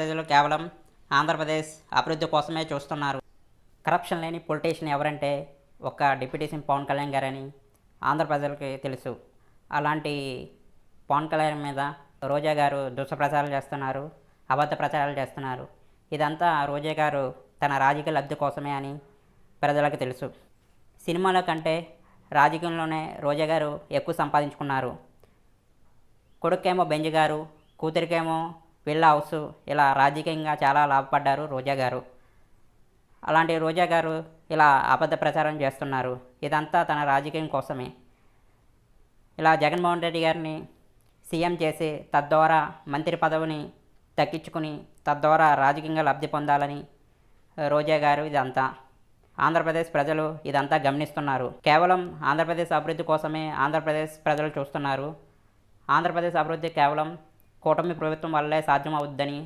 ప్రజలు కేవలం ఆంధ్రప్రదేశ్ అభివృద్ధి కోసమే చూస్తున్నారు. కరప్షన్ లేని పొలిటీషియన్ ఎవరంటే ఒక డిప్యూటీ సీఎం పవన్ కళ్యాణ్ గారని ఆంధ్ర ప్రజలకి తెలుసు. అలాంటి పవన్ కళ్యాణ్ మీద రోజా గారు దుష్ప్రచారాలు చేస్తున్నారు, అబద్ధ ప్రచారాలు చేస్తున్నారు. ఇదంతా రోజా గారు తన రాజకీయ లబ్ధి కోసమే అని ప్రజలకు తెలుసు. సినిమాల కంటే రాజకీయంలోనే రోజా గారు ఎక్కువ సంపాదించుకున్నారు. కొడుకేమో బెంజ్ గారు, కూతురికేమో విల్లా హౌస్, ఇలా రాజకీయంగా చాలా లాభపడ్డారు రోజా గారు. అలాంటి రోజా గారు ఇలా అబద్ధ ప్రచారం చేస్తున్నారు. ఇదంతా తన రాజకీయం కోసమే. ఇలా జగన్మోహన్ రెడ్డి గారిని సీఎం చేసి తద్వారా మంత్రి పదవిని దక్కించుకుని తద్వారా రాజకీయంగా లబ్ధి పొందాలని రోజా గారు ఇదంతా. ఆంధ్రప్రదేశ్ ప్రజలు ఇదంతా గమనిస్తున్నారు. కేవలం ఆంధ్రప్రదేశ్ అభివృద్ధి కోసమే ఆంధ్రప్రదేశ్ ప్రజలు చూస్తున్నారు. ఆంధ్రప్రదేశ్ అభివృద్ధి కేవలం కూటమి ప్రభుత్వం వల్లే సాధ్యం అవుద్దని